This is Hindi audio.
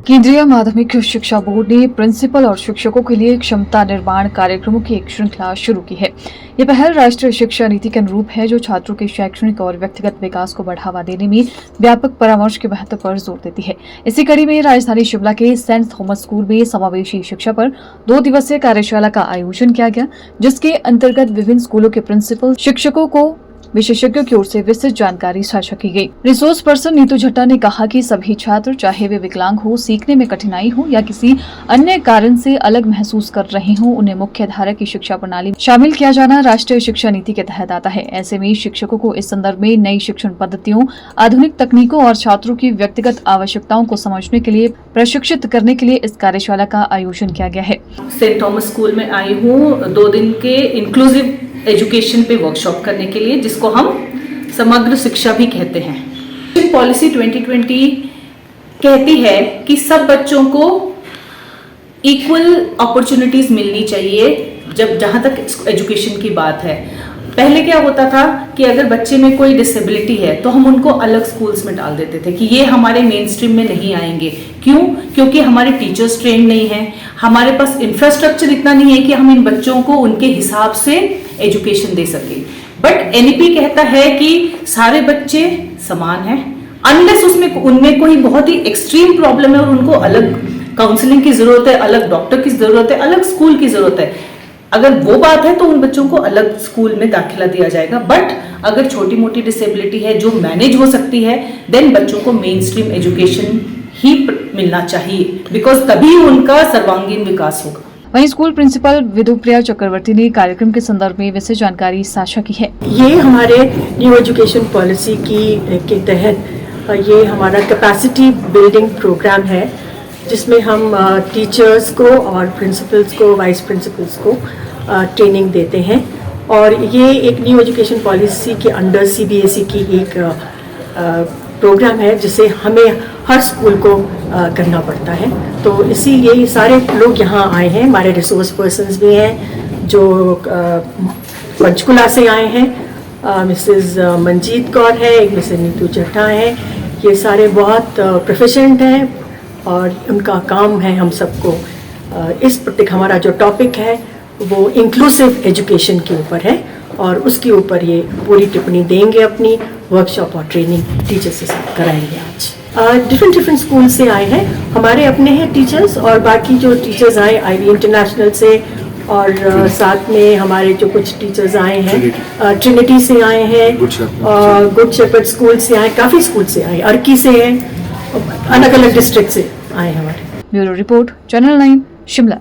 केंद्रीय माध्यमिक शिक्षा बोर्ड ने प्रिंसिपल और शिक्षकों के लिए क्षमता निर्माण कार्यक्रमों की एक श्रृंखला शुरू की है। ये पहल राष्ट्रीय शिक्षा नीति के अनुरूप है, जो छात्रों के शैक्षणिक और व्यक्तिगत विकास को बढ़ावा देने में व्यापक परामर्श के महत्व पर जोर देती है। इसी कड़ी में राजधानी शिमला के सेंट थॉमस स्कूल में समावेशी शिक्षा पर 2 दिवसीय कार्यशाला का आयोजन किया गया, जिसके अंतर्गत विभिन्न स्कूलों के प्रिंसिपल, शिक्षकों को विशेषज्ञों की ओर से विस्तृत जानकारी साझा की गई। रिसोर्स पर्सन नीतू झट्टा ने कहा कि सभी छात्र, चाहे वे विकलांग हो, सीखने में कठिनाई हो या किसी अन्य कारण से अलग महसूस कर रहे हों, उन्हें मुख्य धारा की शिक्षा प्रणाली में शामिल किया जाना राष्ट्रीय शिक्षा नीति के तहत आता है। ऐसे में शिक्षकों को इस संदर्भ में नई शिक्षण पद्धतियों, आधुनिक तकनीकों और छात्रों की व्यक्तिगत आवश्यकताओं को समझने के लिए प्रशिक्षित करने के लिए इस कार्यशाला का आयोजन किया गया है। सेंट थॉमस स्कूल में आई हूँ 2 दिन के इंक्लूसिव एजुकेशन पे वर्कशॉप करने के लिए, जिसको हम समग्र शिक्षा भी कहते हैं। पॉलिसी 2020 कहती है कि सब बच्चों को इक्वल अपॉर्चुनिटीज मिलनी चाहिए जहां तक एजुकेशन की बात है। पहले क्या होता था कि अगर बच्चे में कोई डिसेबिलिटी है तो हम उनको अलग स्कूल्स में डाल देते थे कि ये हमारे मेन स्ट्रीम में नहीं आएंगे। क्यों? क्योंकि हमारे टीचर्स ट्रेन नहीं है, हमारे पास इंफ्रास्ट्रक्चर इतना नहीं है कि हम इन बच्चों को उनके हिसाब से एजुकेशन दे सके। बट एनईपी कहता है कि सारे बच्चे समान हैं, अनलेस उनमें कोई बहुत ही एक्सट्रीम प्रॉब्लम है और उनको अलग काउंसलिंग की जरूरत है, अलग डॉक्टर की जरूरत है, अलग स्कूल की जरूरत है। अगर वो बात है तो उन बच्चों को अलग स्कूल में दाखिला दिया जाएगा। बट अगर छोटी मोटी डिसेबिलिटी है जो मैनेज हो सकती है, देन बच्चों को मेन स्ट्रीम एजुकेशन ही मिलना चाहिए, बिकॉज तभी उनका सर्वांगीण विकास होगा। वहीं स्कूल प्रिंसिपल विदुप्रिया चक्रवर्ती ने कार्यक्रम के संदर्भ में विस्तृत जानकारी साझा की है। ये हमारे न्यू एजुकेशन पॉलिसी के तहत ये हमारा कैपेसिटी बिल्डिंग प्रोग्राम है, जिसमें हम टीचर्स को और प्रिंसिपल्स को, वाइस प्रिंसिपल्स को ट्रेनिंग देते हैं। और ये एक न्यू एजुकेशन पॉलिसी के अंडर सीबीएसई की एक प्रोग्राम है, जिसे हमें हर स्कूल को करना पड़ता है। तो इसीलिए सारे लोग यहाँ आए हैं। हमारे रिसोर्स पर्सन्स भी हैं जो पंचकुला से आए हैं। मिसेस मंजीत कौर है, एक मिसेस नीतू झट्टा है। ये सारे बहुत प्रोफेशनल हैं और उनका काम है हम सबको इस प्रत्येक हमारा जो टॉपिक है वो इंक्लूसिव एजुकेशन के ऊपर है, और उसके ऊपर ये पूरी टिप्पणी देंगे। अपनी वर्कशॉप और ट्रेनिंग टीचर्स से साथ कराएंगे। आज डिफरेंट स्कूल से आए हैं, हमारे अपने हैं टीचर्स, और बाकी जो टीचर्स आए आईवी इंटरनेशनल से, और साथ में हमारे जो कुछ टीचर्स आए हैं ट्रिनिटी से आए हैं, और गुड शेपर्ड स्कूल से आए, काफ़ी स्कूल से आए, अर्की से हैं, अलग अलग डिस्ट्रिक्ट से आए हमारे। Bureau report, channel 9, Shimla.